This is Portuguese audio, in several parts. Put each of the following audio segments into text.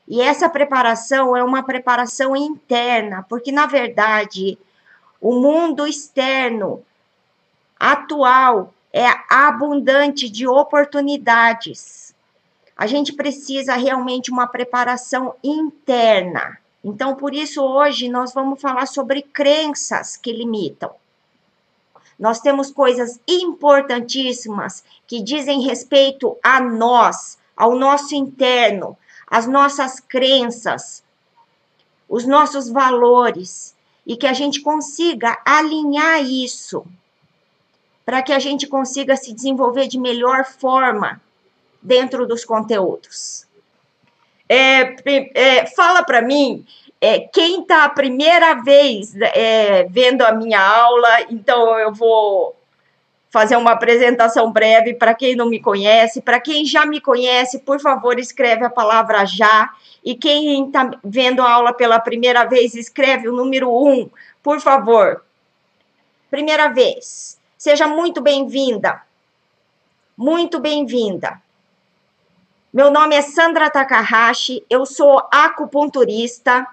E essa preparação é uma preparação interna, porque, na verdade, o mundo externo atual é abundante de oportunidades. A gente precisa realmente uma preparação interna. Então, por isso, hoje, nós vamos falar sobre crenças que limitam. Nós temos coisas importantíssimas que dizem respeito a nós, ao nosso interno, as nossas crenças, os nossos valores, e que a gente consiga alinhar isso, para que a gente consiga se desenvolver de melhor forma dentro dos conteúdos. Fala para mim, quem está a primeira vez vendo a minha aula, então eu vou fazer uma apresentação breve para quem não me conhece. Para quem já me conhece, por favor, escreve a palavra já. E quem está vendo a aula pela primeira vez, escreve o número 1, por favor. Primeira vez. Seja muito bem-vinda. Muito bem-vinda. Meu nome é Sandra Takahashi, eu sou acupunturista.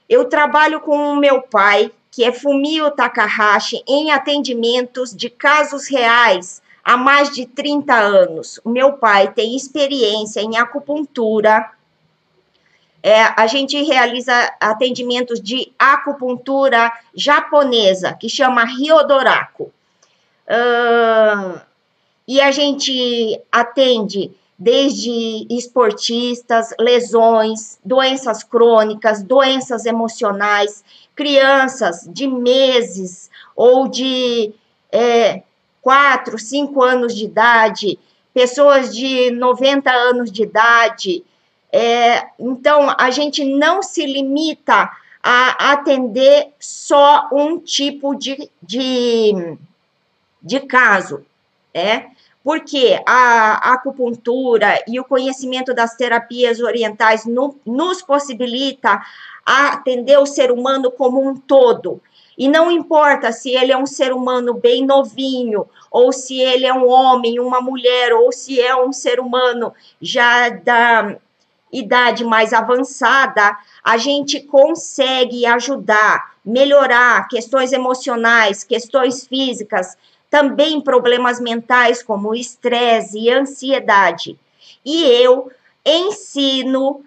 Eu trabalho com o meu pai, que é Fumio Takahashi, em atendimentos de casos reais há mais de 30 anos. O meu pai tem experiência em acupuntura. A gente realiza atendimentos de acupuntura japonesa, que chama Ryodoraku. E a gente atende desde esportistas, lesões, doenças crônicas, doenças emocionais, crianças de meses ou de 4, 5 anos de idade, pessoas de 90 anos de idade. Então, a gente não se limita a atender só um tipo de caso, porque a acupuntura e o conhecimento das terapias orientais nos possibilita atender o ser humano como um todo. E não importa se ele é um ser humano bem novinho, ou se ele é um homem, uma mulher, ou se é um ser humano já da idade mais avançada, a gente consegue ajudar, melhorar questões emocionais, questões físicas, também problemas mentais como estresse e ansiedade. E eu ensino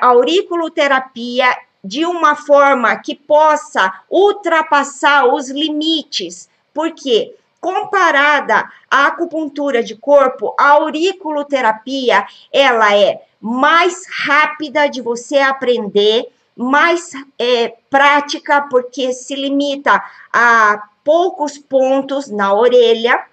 auriculoterapia de uma forma que possa ultrapassar os limites, porque comparada à acupuntura de corpo, a auriculoterapia, ela é mais rápida de você aprender, mais prática, porque se limita a poucos pontos na orelha.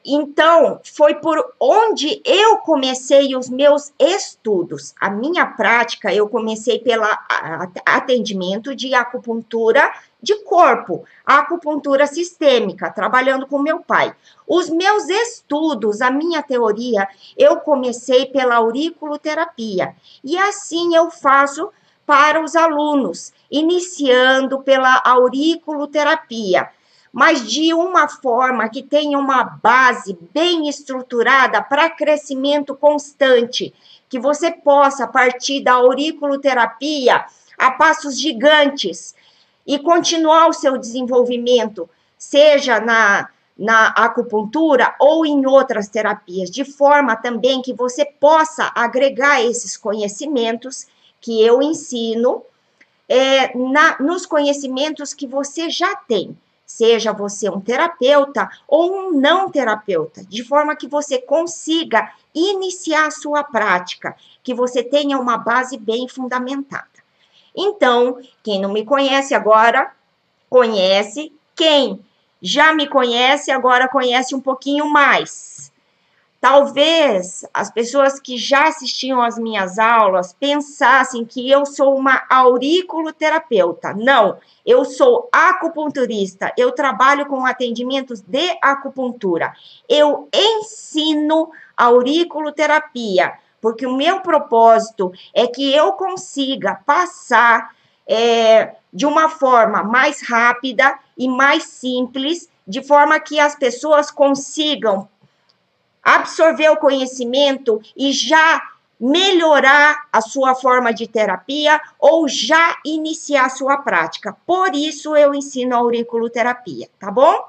Então, foi por onde eu comecei os meus estudos. A minha prática, eu comecei pelo atendimento de acupuntura de corpo, acupuntura sistêmica, trabalhando com meu pai. Os meus estudos, a minha teoria, eu comecei pela auriculoterapia. E assim eu faço para os alunos, iniciando pela auriculoterapia, mas de uma forma que tenha uma base bem estruturada para crescimento constante, que você possa partir da auriculoterapia a passos gigantes e continuar o seu desenvolvimento, seja na acupuntura ou em outras terapias, de forma também que você possa agregar esses conhecimentos que eu ensino nos conhecimentos que você já tem, seja você um terapeuta ou um não terapeuta, de forma que você consiga iniciar a sua prática, que você tenha uma base bem fundamentada. Então, quem não me conhece agora, conhece. Quem já me conhece, agora conhece um pouquinho mais. Talvez as pessoas que já assistiam às minhas aulas pensassem que eu sou uma auriculoterapeuta. Não, eu sou acupunturista. Eu trabalho com atendimentos de acupuntura. Eu ensino auriculoterapia, porque o meu propósito é que eu consiga passar de uma forma mais rápida e mais simples, de forma que as pessoas consigam absorver o conhecimento e já melhorar a sua forma de terapia ou já iniciar a sua prática. Por isso eu ensino a auriculoterapia, tá bom?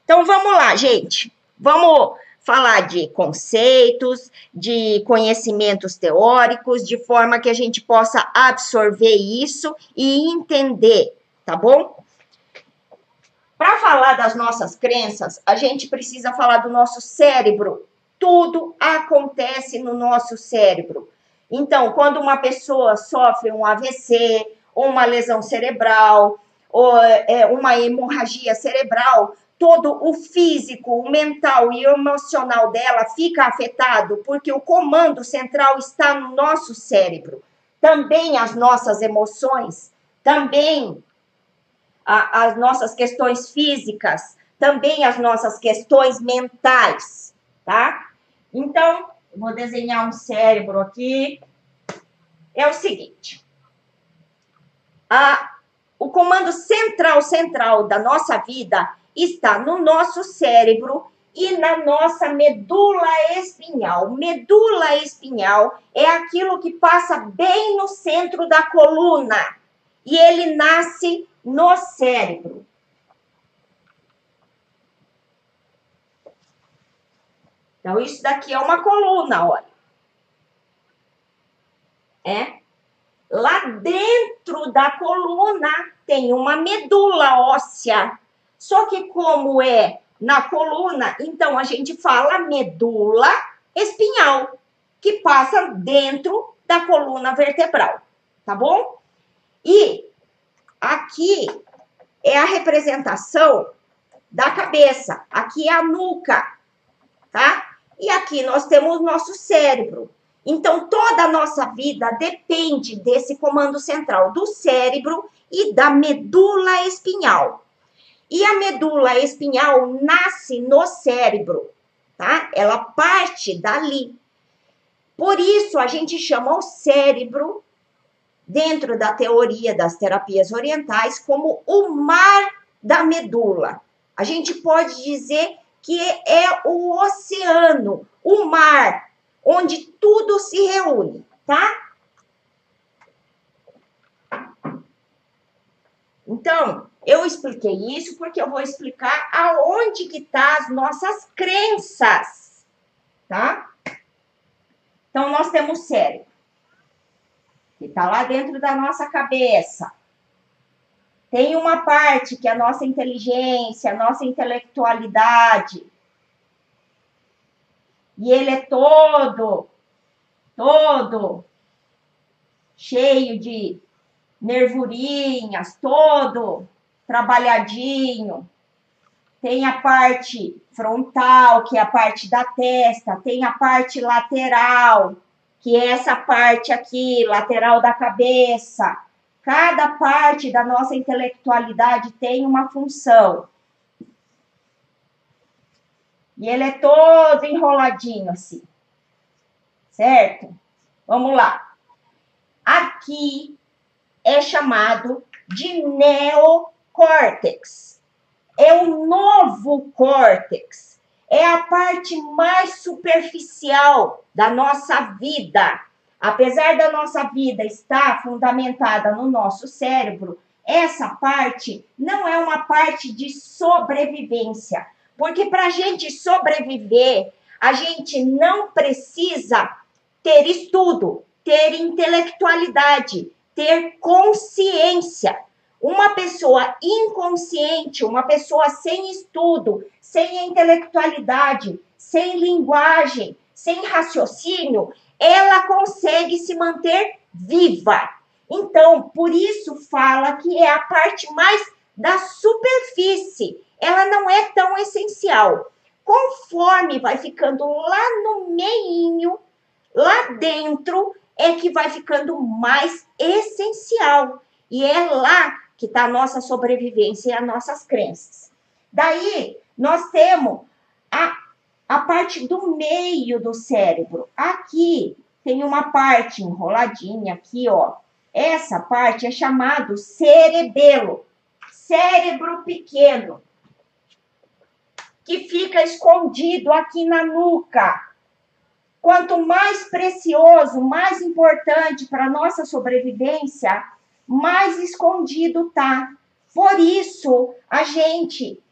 Então vamos lá, gente. Vamos falar de conceitos, de conhecimentos teóricos, de forma que a gente possa absorver isso e entender, tá bom? Para falar das nossas crenças, a gente precisa falar do nosso cérebro. Tudo acontece no nosso cérebro. Então, quando uma pessoa sofre um AVC, ou uma lesão cerebral, ou uma hemorragia cerebral, todo o físico, o mental e o emocional dela fica afetado, porque o comando central está no nosso cérebro. Também as nossas emoções, também as nossas questões físicas, também as nossas questões mentais, tá? Então, vou desenhar um cérebro aqui. É o seguinte, o comando central da nossa vida está no nosso cérebro e na nossa medula espinhal. Medula espinhal é aquilo que passa bem no centro da coluna e ele nasce no cérebro. Então, isso daqui é uma coluna, olha. Lá dentro da coluna tem uma medula óssea. Só que como é na coluna, então a gente fala medula espinhal, que passa dentro da coluna vertebral, tá bom? E aqui é a representação da cabeça, aqui é a nuca, tá? E aqui nós temos o nosso cérebro. Então, toda a nossa vida depende desse comando central, do cérebro e da medula espinhal. E a medula espinhal nasce no cérebro, tá? Ela parte dali. Por isso, a gente chama o cérebro, dentro da teoria das terapias orientais, como o mar da medula. A gente pode dizer que é o oceano, o mar, onde tudo se reúne, tá? Então, eu expliquei isso porque eu vou explicar aonde que tá as nossas crenças, tá? Então, nós temos cérebro, que tá lá dentro da nossa cabeça. Tem uma parte que é a nossa inteligência, a nossa intelectualidade. E ele é todo cheio de nervurinhas, todo trabalhadinho. Tem a parte frontal, que é a parte da testa, tem a parte lateral, que é essa parte aqui, lateral da cabeça. Cada parte da nossa intelectualidade tem uma função. E ele é todo enroladinho assim. Certo? Vamos lá. Aqui é chamado de neocórtex. É o novo córtex. É a parte mais superficial da nossa vida. Apesar da nossa vida estar fundamentada no nosso cérebro, essa parte não é uma parte de sobrevivência. Porque para a gente sobreviver, a gente não precisa ter estudo, ter intelectualidade, ter consciência. Uma pessoa inconsciente, uma pessoa sem estudo, sem intelectualidade, sem linguagem, sem raciocínio, ela consegue se manter viva. Então, por isso fala que é a parte mais da superfície. Ela não é tão essencial. Conforme vai ficando lá no meinho, lá dentro, é que vai ficando mais essencial. E é lá que está a nossa sobrevivência e as nossas crenças. Daí, nós temos a parte do meio do cérebro. Aqui tem uma parte enroladinha aqui, ó. Essa parte é chamado cerebelo, cérebro pequeno, que fica escondido aqui na nuca. quanto mais precioso, mais importante para a nossa sobrevivência, mais escondido está. Por isso, a gente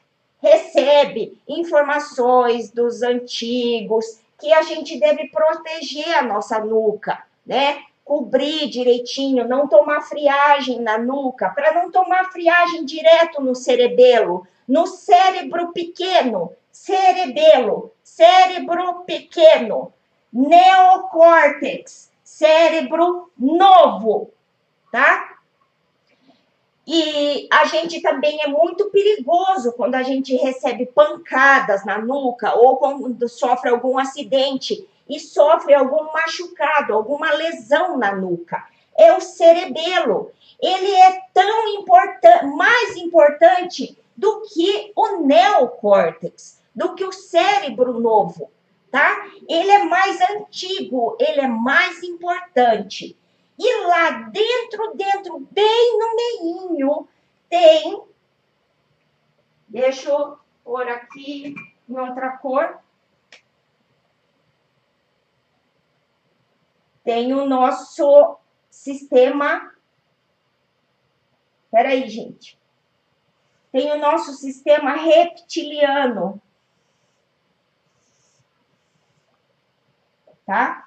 recebe informações dos antigos que a gente deve proteger a nossa nuca, né? Cobrir direitinho, não tomar friagem na nuca, para não tomar friagem direto no cerebelo, no cérebro pequeno, cerebelo, cérebro pequeno, neocórtex, cérebro novo, tá? E a gente também é muito perigoso quando a gente recebe pancadas na nuca ou quando sofre algum acidente e sofre algum machucado, alguma lesão na nuca. É o cerebelo. Ele é tão importante, mais importante do que o neocórtex, do que o cérebro novo, tá? Ele é mais antigo, ele é mais importante. E lá dentro, bem no meinho, tem... Deixa eu pôr aqui em outra cor. Tem o nosso sistema... Peraí, gente. Tem o nosso sistema reptiliano. Tá?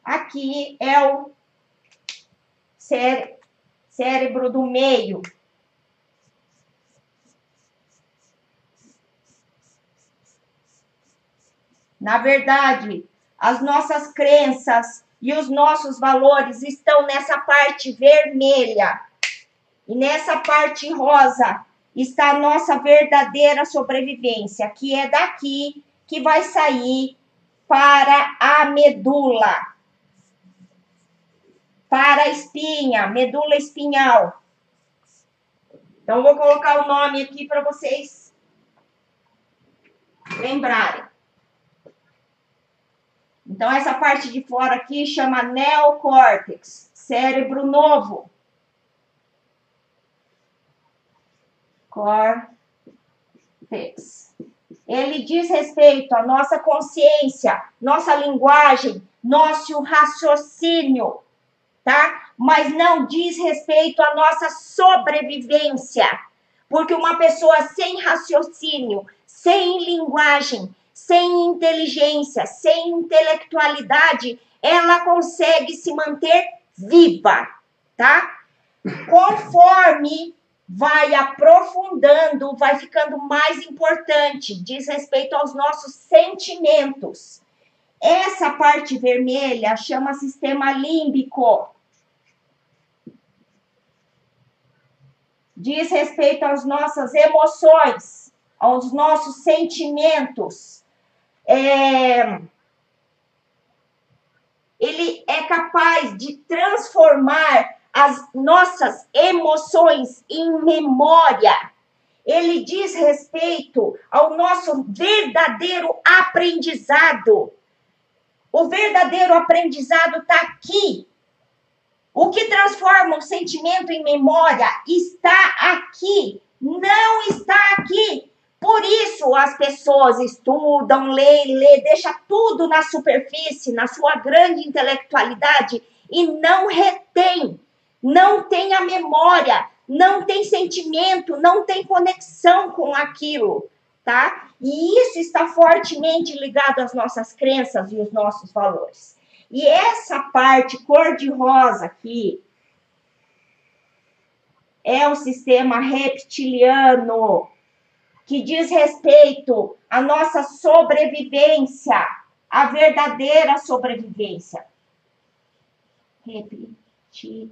Aqui é o cérebro do meio. Na verdade, as nossas crenças e os nossos valores estão nessa parte vermelha. E nessa parte rosa está a nossa verdadeira sobrevivência, que é daqui que vai sair para a medula. Para a espinha, medula espinhal. Então, vou colocar o nome aqui para vocês lembrarem. Então, essa parte de fora aqui chama neocórtex, cérebro novo. Córtex. Ele diz respeito à nossa consciência, nossa linguagem, nosso raciocínio, tá? Mas não diz respeito à nossa sobrevivência. Porque uma pessoa sem raciocínio, sem linguagem, sem inteligência, sem intelectualidade, ela consegue se manter viva, tá? Conforme vai aprofundando, vai ficando mais importante, diz respeito aos nossos sentimentos. Essa parte vermelha chama sistema límbico. Diz respeito às nossas emoções, aos nossos sentimentos. Ele é capaz de transformar as nossas emoções em memória. Ele diz respeito ao nosso verdadeiro aprendizado. O verdadeiro aprendizado está aqui. O que transforma o sentimento em memória está aqui, não está aqui. Por isso as pessoas estudam, leem, deixa tudo na superfície, na sua grande intelectualidade e não retém, não tem a memória, não tem sentimento, não tem conexão com aquilo, tá? E isso está fortemente ligado às nossas crenças e os nossos valores. E essa parte cor-de-rosa aqui é o sistema reptiliano, que diz respeito à nossa sobrevivência, a verdadeira sobrevivência. Reptiliano.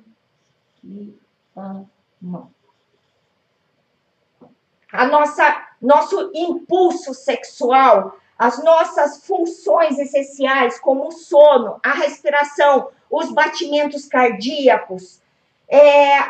Nosso impulso sexual, as nossas funções essenciais, como o sono, a respiração, os batimentos cardíacos,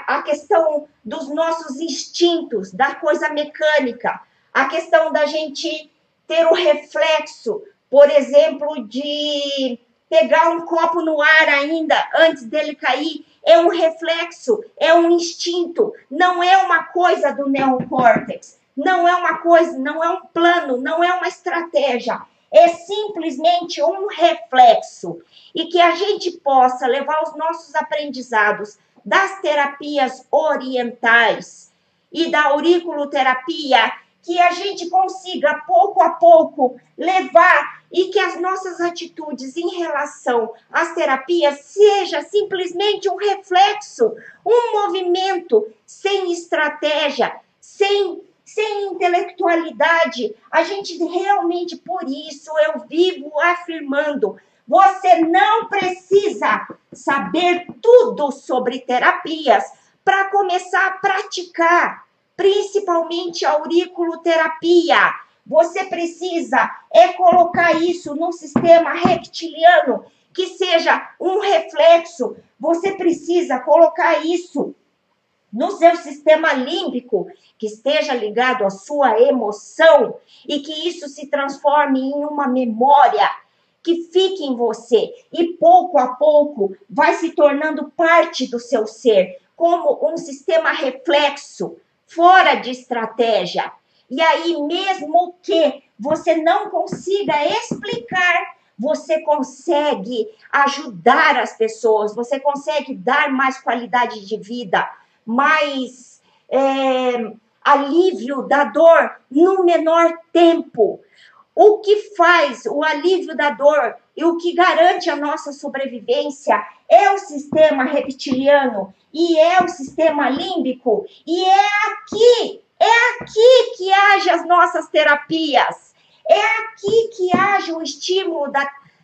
a questão dos nossos instintos, da coisa mecânica, a questão da gente ter o reflexo, por exemplo, de pegar um copo no ar ainda antes dele cair, é um reflexo, é um instinto, não é uma coisa do neocórtex, não é uma coisa, não é um plano, não é uma estratégia, é simplesmente um reflexo, e que a gente possa levar os nossos aprendizados das terapias orientais e da auriculoterapia, que a gente consiga, pouco a pouco, levar e que as nossas atitudes em relação às terapias seja simplesmente um reflexo, um movimento sem estratégia, sem intelectualidade. A gente realmente, por isso, eu vivo afirmando, você não precisa saber tudo sobre terapias para começar a praticar, principalmente a auriculoterapia. Você precisa colocar isso no sistema reptiliano, que seja um reflexo. Você precisa colocar isso no seu sistema límbico, que esteja ligado à sua emoção e que isso se transforme em uma memória que fique em você e pouco a pouco vai se tornando parte do seu ser, como um sistema reflexo, fora de estratégia. E aí, mesmo que você não consiga explicar, você consegue ajudar as pessoas, você consegue dar mais qualidade de vida, mais alívio da dor no menor tempo. O que faz o alívio da dor e o que garante a nossa sobrevivência é o sistema reptiliano e é o sistema límbico, e é aqui que age as nossas terapias, é aqui que age o estímulo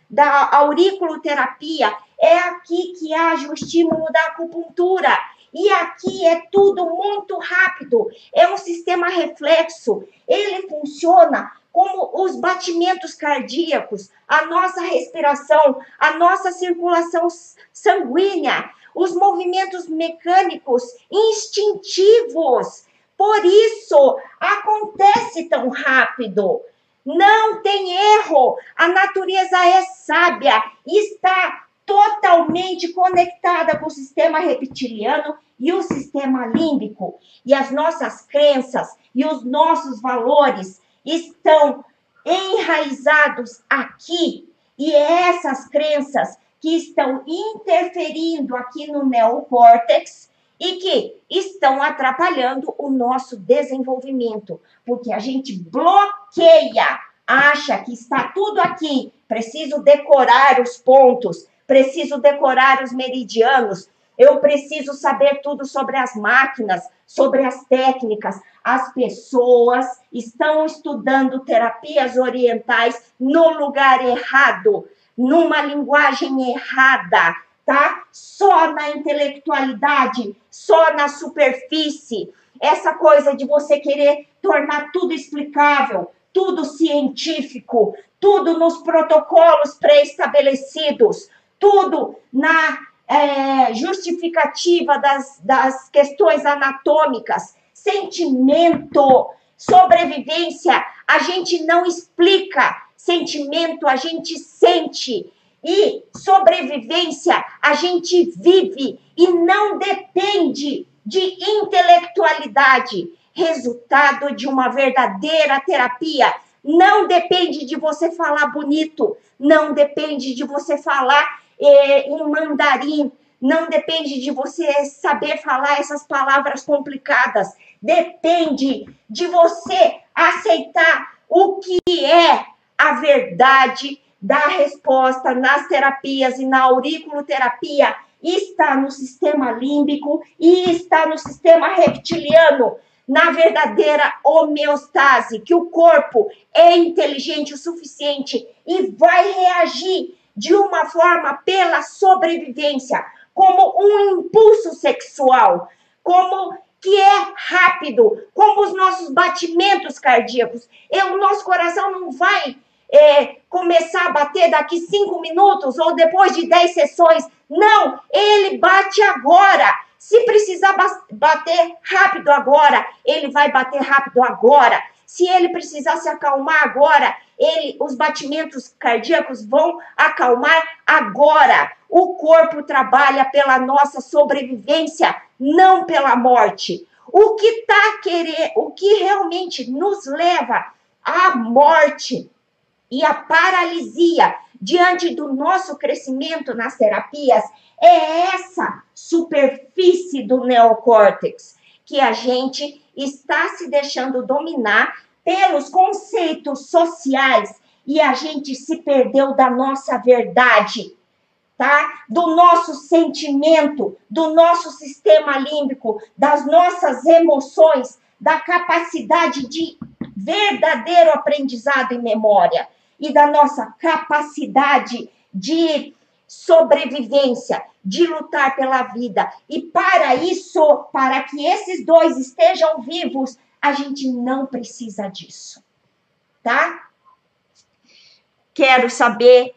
da auriculoterapia, é aqui que age o estímulo da acupuntura, e aqui é tudo muito rápido, é um sistema reflexo, ele funciona como os batimentos cardíacos, a nossa respiração, a nossa circulação sanguínea, os movimentos mecânicos instintivos. Por isso, acontece tão rápido. Não tem erro. A natureza é sábia, está totalmente conectada com o sistema reptiliano e o sistema límbico. E as nossas crenças e os nossos valores estão enraizados aqui. E essas crenças que estão interferindo aqui no neocórtex e que estão atrapalhando o nosso desenvolvimento, porque a gente bloqueia, acha que está tudo aqui, preciso decorar os pontos, preciso decorar os meridianos, eu preciso saber tudo sobre as máquinas, sobre as técnicas. As pessoas estão estudando terapias orientais no lugar errado, numa linguagem errada, tá? Só na intelectualidade, só na superfície. Essa coisa de você querer tornar tudo explicável, tudo científico, tudo nos protocolos pré-estabelecidos, tudo na justificativa das questões anatômicas, sentimento, sobrevivência, a gente não explica, sentimento a gente sente, e sobrevivência a gente vive e não depende de intelectualidade. Resultado de uma verdadeira terapia não depende de você falar bonito, não depende de você falar em mandarim, não depende de você saber falar essas palavras complicadas, depende de você aceitar o que é a verdade da resposta nas terapias e na auriculoterapia. Está no sistema límbico e está no sistema reptiliano, na verdadeira homeostase, que o corpo é inteligente o suficiente e vai reagir de uma forma pela sobrevivência, como um impulso sexual, como que é rápido, como os nossos batimentos cardíacos. O nosso coração não vai começar a bater daqui 5 minutos ou depois de 10 sessões. Não, ele bate agora. Se precisar bater rápido agora, ele vai bater rápido agora. Se ele precisar se acalmar agora, os batimentos cardíacos vão acalmar agora. O corpo trabalha pela nossa sobrevivência, não pela morte. O que realmente nos leva à morte e a paralisia diante do nosso crescimento nas terapias é essa superfície do neocórtex, que a gente está se deixando dominar pelos conceitos sociais e a gente se perdeu da nossa verdade, tá? Do nosso sentimento, do nosso sistema límbico, das nossas emoções, da capacidade de verdadeiro aprendizado e memória e da nossa capacidade de sobrevivência, de lutar pela vida. E para isso, para que esses dois estejam vivos, a gente não precisa disso, tá? Quero saber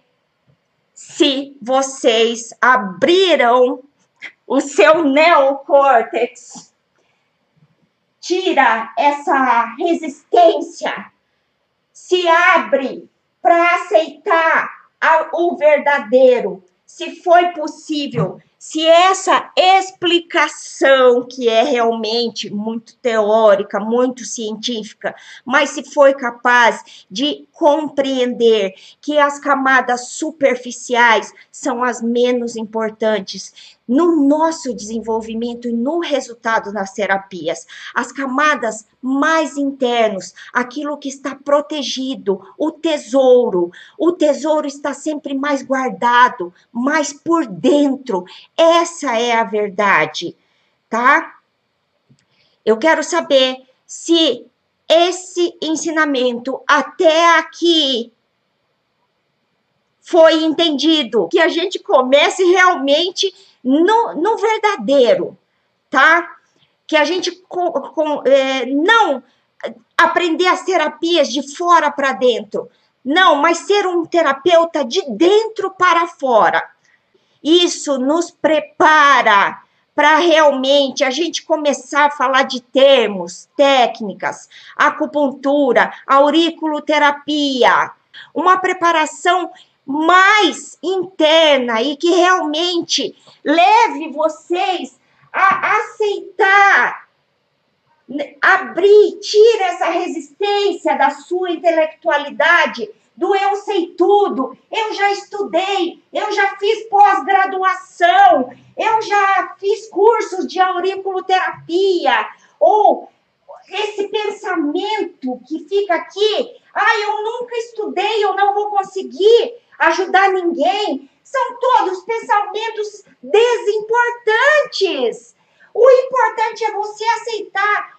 se vocês abriram o seu neocórtex, tira essa resistência, se abre para aceitar o verdadeiro, se foi possível, se essa explicação, que é realmente muito teórica, muito científica, mas se foi capaz de compreender que as camadas superficiais são as menos importantes no nosso desenvolvimento e no resultado das terapias. As camadas mais internos, aquilo que está protegido, o tesouro está sempre mais guardado, mais por dentro. Essa é a verdade, tá? Eu quero saber se esse ensinamento até aqui foi entendido, que a gente comece realmente no verdadeiro, tá? Que a gente não aprender as terapias de fora para dentro, não, mas ser um terapeuta de dentro para fora. Isso nos prepara para realmente a gente começar a falar de termos, técnicas, acupuntura, auriculoterapia, uma preparação mais interna e que realmente leve vocês a aceitar, abrir, tira essa resistência da sua intelectualidade, do eu sei tudo, eu já estudei, eu já fiz pós-graduação, eu já fiz cursos de auriculoterapia, ou esse pensamento que fica aqui, eu nunca estudei, eu não vou conseguir ajudar ninguém, são todos pensamentos desimportantes. O importante é você aceitar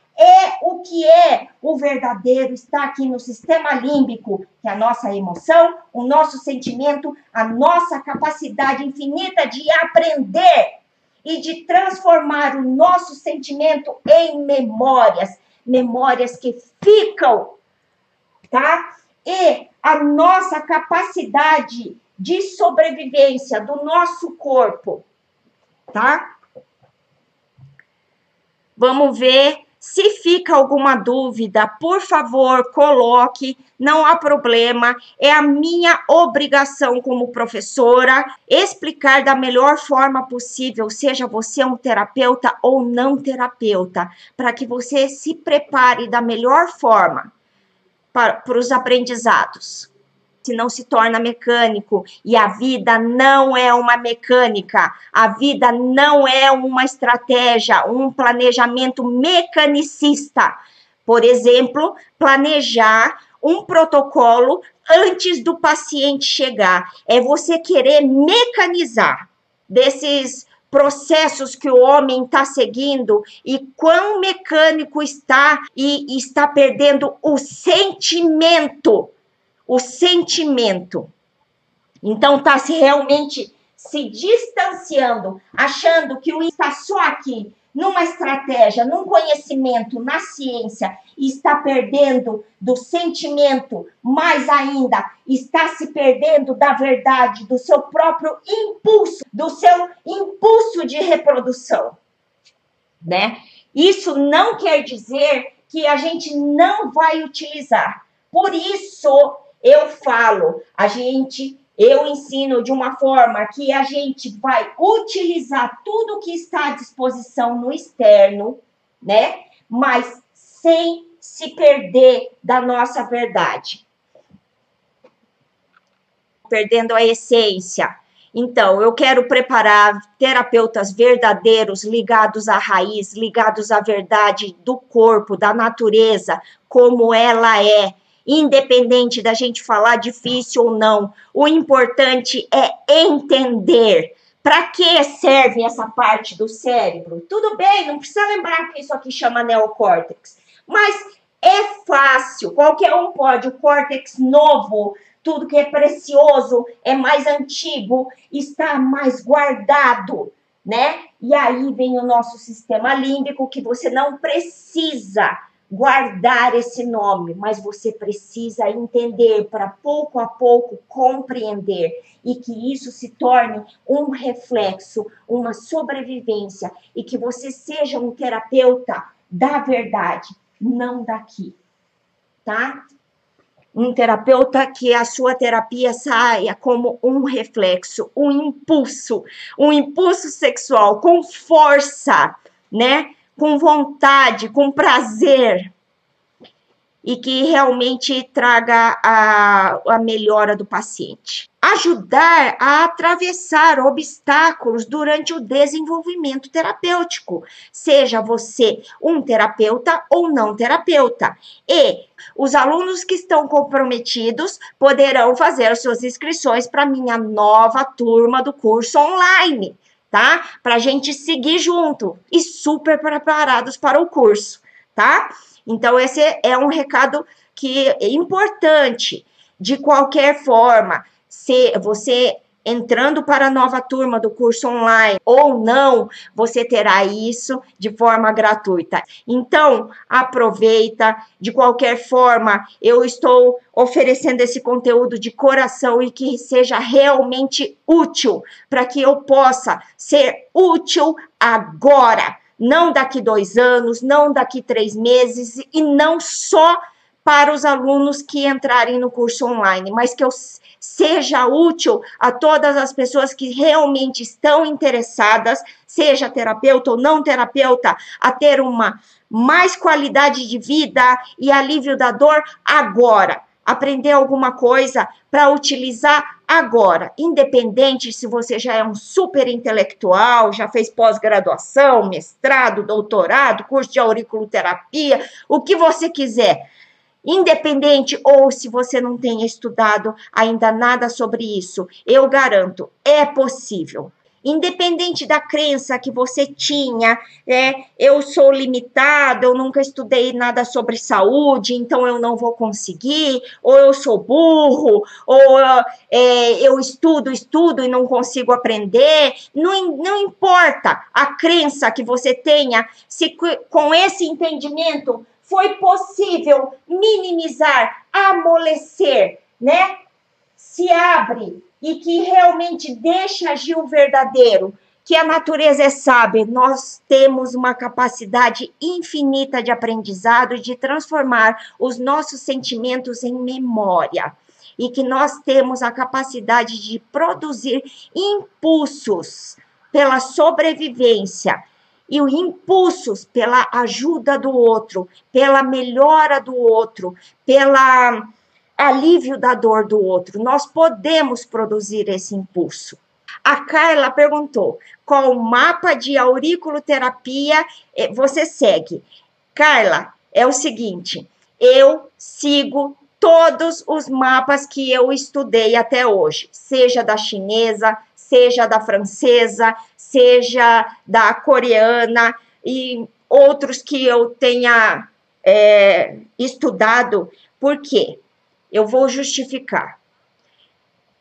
o que é o verdadeiro, está aqui no sistema límbico, que é a nossa emoção, o nosso sentimento, a nossa capacidade infinita de aprender e de transformar o nosso sentimento em memórias que ficam, tá? E a nossa capacidade de sobrevivência do nosso corpo, tá? Vamos ver. Se fica alguma dúvida, por favor, coloque, não há problema. É a minha obrigação como professora explicar da melhor forma possível, seja você um terapeuta ou não terapeuta, para que você se prepare da melhor forma para os aprendizados. Se não se torna mecânico, e a vida não é uma mecânica, a vida não é uma estratégia, um planejamento mecanicista. Por exemplo, planejar um protocolo antes do paciente chegar. É você querer mecanizar desses processos que o homem está seguindo e quão mecânico está e está perdendo o sentimento. Então, está realmente se distanciando, achando que o está só aqui, numa estratégia, num conhecimento, na ciência, e está perdendo do sentimento, mais ainda, está se perdendo da verdade, do seu próprio impulso, do seu impulso de reprodução, né? Isso não quer dizer que a gente não vai utilizar. Por isso, eu falo, eu ensino de uma forma que a gente vai utilizar tudo que está à disposição no externo, né? Mas sem se perder da nossa verdade. perdendo a essência. Então, eu quero preparar terapeutas verdadeiros, ligados à raiz, ligados à verdade do corpo, da natureza, como ela é, independente da gente falar difícil ou não. O importante é entender. Para que serve essa parte do cérebro? Tudo bem, não precisa lembrar que isso aqui chama neocórtex, mas é fácil, qualquer um pode. O córtex novo, tudo que é precioso, é mais antigo, está mais guardado, né? E aí vem o nosso sistema límbico, que você não precisa guardar esse nome, mas você precisa entender para pouco a pouco compreender e que isso se torne um reflexo, uma sobrevivência e que você seja um terapeuta da verdade, não daqui, tá? Um terapeuta que a sua terapia saia como um reflexo, um impulso sexual com força, né? Com vontade, com prazer, e que realmente traga a melhora do paciente. Ajudar a atravessar obstáculos durante o desenvolvimento terapêutico, seja você um terapeuta ou não terapeuta. E os alunos que estão comprometidos poderão fazer as suas inscrições para a minha nova turma do curso online, tá? Para a gente seguir junto e super preparados para o curso, tá? Então, esse é um recado que é importante. De qualquer forma, se você entrando para a nova turma do curso online ou não, você terá isso de forma gratuita. Então, aproveita. De qualquer forma, eu estou oferecendo esse conteúdo de coração e que seja realmente útil, para que eu possa ser útil agora. Não daqui 2 anos, não daqui 3 meses, e não só para os alunos que entrarem no curso online, mas que eu seja útil a todas as pessoas que realmente estão interessadas, seja terapeuta ou não terapeuta, a ter uma mais qualidade de vida e alívio da dor agora. Aprender alguma coisa para utilizar agora, independente se você já é um super intelectual, já fez pós-graduação, mestrado, doutorado, curso de auriculoterapia, o que você quiser. Independente ou se você não tenha estudado ainda nada sobre isso, eu garanto, é possível. Independente da crença que você tinha, eu sou limitado, eu nunca estudei nada sobre saúde, então eu não vou conseguir, ou eu sou burro, ou eu estudo e não consigo aprender, não importa a crença que você tenha, se com esse entendimento foi possível minimizar, amolecer, né? Se abre e que realmente deixa agir o verdadeiro, que a natureza é sábia, nós temos uma capacidade infinita de aprendizado, de transformar os nossos sentimentos em memória, e que nós temos a capacidade de produzir impulsos pela sobrevivência, e os impulsos pela ajuda do outro, pela melhora do outro, pela alívio da dor do outro. Nós podemos produzir esse impulso. A Carla perguntou, qual mapa de auriculoterapia você segue? Carla, é o seguinte, eu sigo todos os mapas que eu estudei até hoje, seja da chinesa, seja da francesa, seja da coreana e outros que eu tenha estudado. Por quê? Eu vou justificar.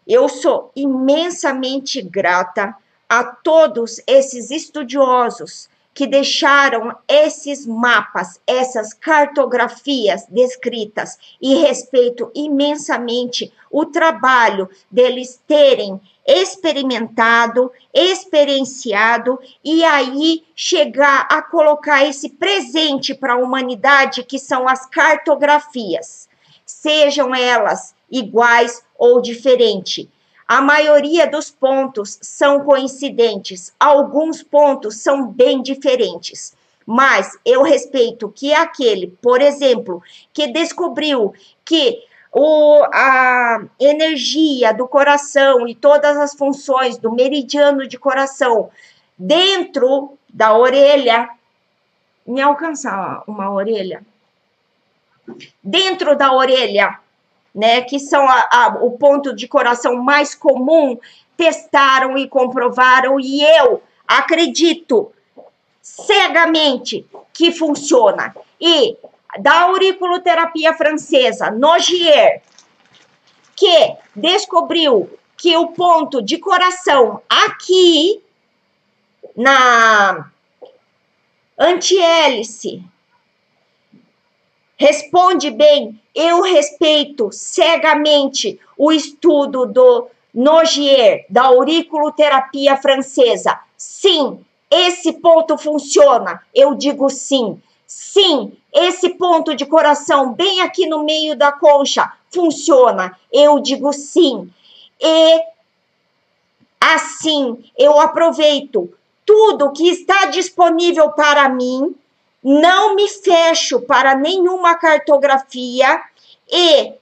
Eu sou imensamente grata a todos esses estudiosos que deixaram esses mapas, essas cartografias descritas, e respeito imensamente o trabalho deles terem experimentado, experienciado e aí chegar a colocar esse presente para a humanidade, que são as cartografias. Sejam elas iguais ou diferentes. A maioria dos pontos são coincidentes, alguns pontos são bem diferentes. Mas eu respeito que aquele, por exemplo, que descobriu que a energia do coração e todas as funções do meridiano de coração dentro da orelha, me alcançar uma orelha, dentro da orelha, né, que são o ponto de coração mais comum, testaram e comprovaram, e eu acredito cegamente que funciona. E da auriculoterapia francesa, Nogier, que descobriu que o ponto de coração aqui na antihélice responde bem. Eu respeito cegamente o estudo do Nogier, da auriculoterapia francesa. Sim, esse ponto funciona. Eu digo sim. Sim, esse ponto de coração bem aqui no meio da concha funciona. Eu digo sim. E assim eu aproveito tudo que está disponível para mim, não me fecho para nenhuma cartografia e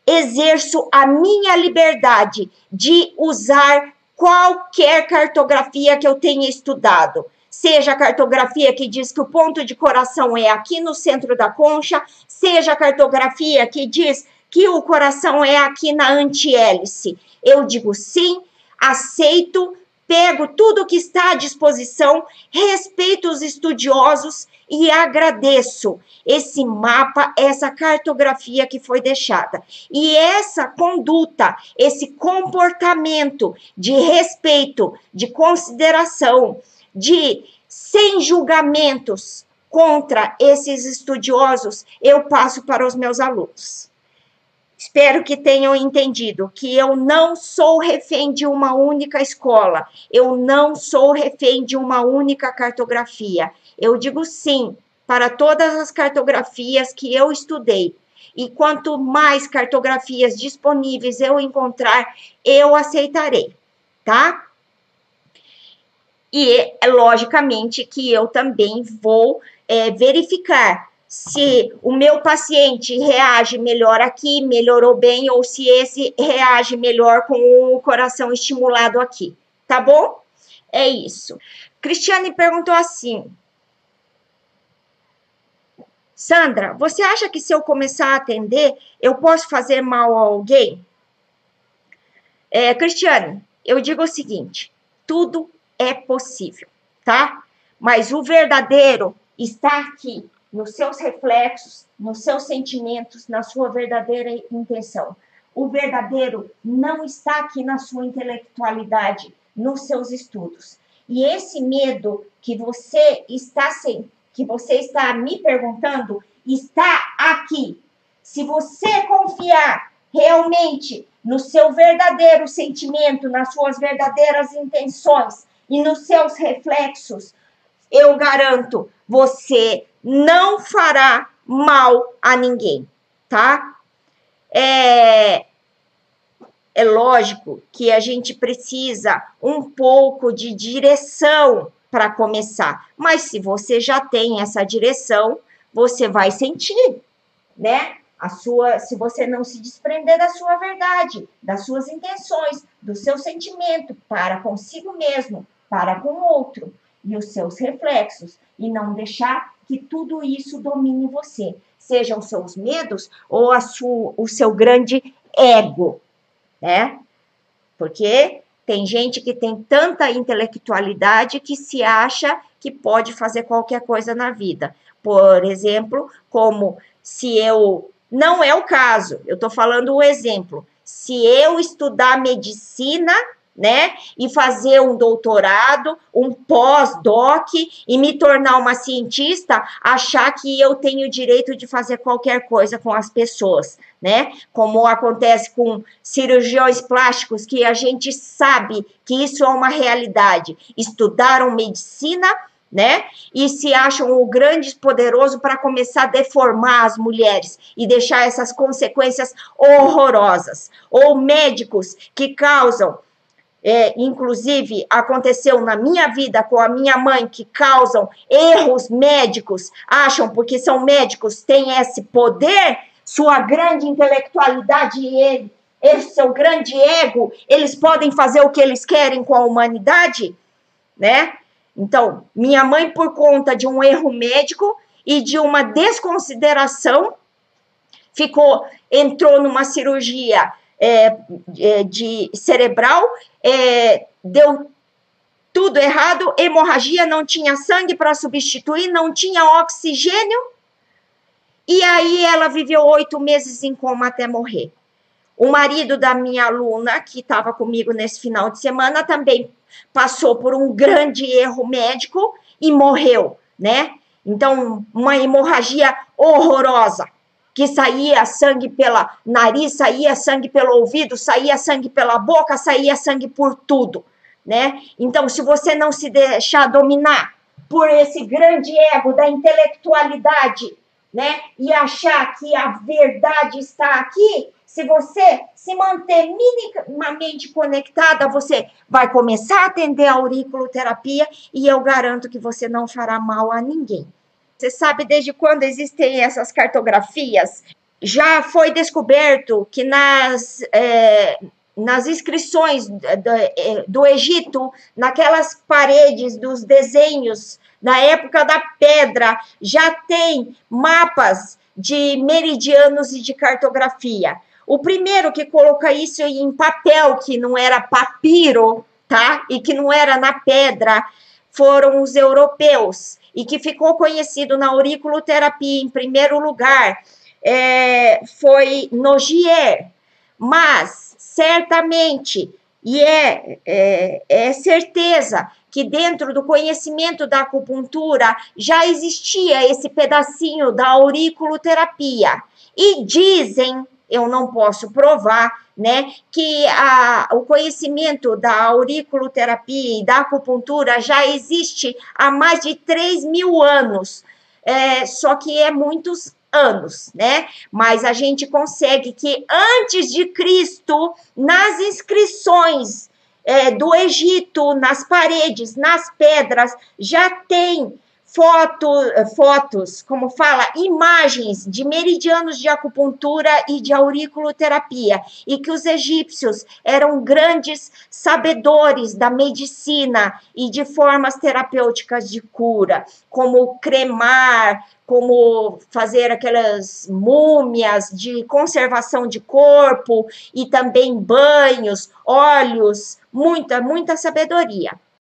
exerço a minha liberdade de usar qualquer cartografia que eu tenha estudado. Seja a cartografia que diz que o ponto de coração é aqui no centro da concha, seja a cartografia que diz que o coração é aqui na antihélice. Eu digo sim, aceito, pego tudo que está à disposição, respeito os estudiosos e agradeço esse mapa, essa cartografia que foi deixada. E essa conduta, esse comportamento de respeito, de consideração, de sem julgamentos contra esses estudiosos, eu passo para os meus alunos. Espero que tenham entendido que eu não sou refém de uma única escola, eu não sou refém de uma única cartografia. Eu digo sim para todas as cartografias que eu estudei. E quanto mais cartografias disponíveis eu encontrar, eu aceitarei, tá? E, logicamente, que eu também vou verificar se o meu paciente reage melhor aqui, melhorou bem, ou se esse reage melhor com o coração estimulado aqui, tá bom? É isso. Cristiane perguntou assim: Sandra, você acha que se eu começar a atender, eu posso fazer mal a alguém? Cristiane, eu digo o seguinte, tudo é possível, tá? Mas o verdadeiro está aqui, nos seus reflexos, nos seus sentimentos, na sua verdadeira intenção. O verdadeiro não está aqui na sua intelectualidade, nos seus estudos. E esse medo que você está me perguntando, está aqui. Se você confiar realmente no seu verdadeiro sentimento, nas suas verdadeiras intenções e nos seus reflexos, eu garanto, você não fará mal a ninguém, tá? É lógico que a gente precisa um pouco de direção para começar, mas se você já tem essa direção, você vai sentir, né? Se você não se desprender da sua verdade, das suas intenções, do seu sentimento para consigo mesmo, para com o outro, e os seus reflexos, e não deixar que tudo isso domine você, sejam os seus medos ou o seu grande ego, né? Porque tem gente que tem tanta intelectualidade que se acha que pode fazer qualquer coisa na vida. Por exemplo, como se eu... Não é o caso, eu estou falando um exemplo. Se eu estudar medicina, né, e fazer um doutorado, um pós-doc e me tornar uma cientista, achar que eu tenho o direito de fazer qualquer coisa com as pessoas, né? Como acontece com cirurgiões plásticos, que a gente sabe que isso é uma realidade. Estudaram medicina, né? E se acham o grande poderoso para começar a deformar as mulheres e deixar essas consequências horrorosas. Ou médicos que causam... inclusive, aconteceu na minha vida com a minha mãe, que causam erros médicos, acham porque são médicos, têm esse poder sua grande intelectualidade e esse seu grande ego, eles podem fazer o que eles querem com a humanidade, né? Então, minha mãe, por conta de um erro médico e de uma desconsideração, entrou numa cirurgia de cerebral, deu tudo errado, hemorragia, não tinha sangue para substituir, não tinha oxigênio, e aí ela viveu 8 meses em coma até morrer. O marido da minha aluna, que estava comigo nesse final de semana, também passou por um grande erro médico e morreu, né? Então, uma hemorragia horrorosa, que saía sangue pela nariz, saía sangue pelo ouvido, saía sangue pela boca, saía sangue por tudo, né? Então, se você não se deixar dominar por esse grande ego da intelectualidade, né, e achar que a verdade está aqui, se você se manter minimamente conectada, você vai começar a atender a auriculoterapia e eu garanto que você não fará mal a ninguém. Você sabe desde quando existem essas cartografias? Já foi descoberto que nas inscrições do Egito, naquelas paredes dos desenhos, na época da pedra, já tem mapas de meridianos e de cartografia. O primeiro que coloca isso em papel, que não era papiro, tá? E que não era na pedra, foram os europeus. E que ficou conhecido na auriculoterapia, em primeiro lugar, foi Nogier. Mas, certamente, e é certeza que dentro do conhecimento da acupuntura já existia esse pedacinho da auriculoterapia. E dizem, eu não posso provar, né, que o conhecimento da auriculoterapia e da acupuntura já existe há mais de 3.000 anos, só que é muitos anos, né? Mas a gente consegue que antes de Cristo, nas inscrições do Egito, nas paredes, nas pedras, já tem fotos, como fala, imagens de meridianos de acupuntura e de auriculoterapia, e que os egípcios eram grandes sabedores da medicina e de formas terapêuticas de cura, como cremar, como fazer aquelas múmias de conservação de corpo e também banhos, óleos, muita sabedoria.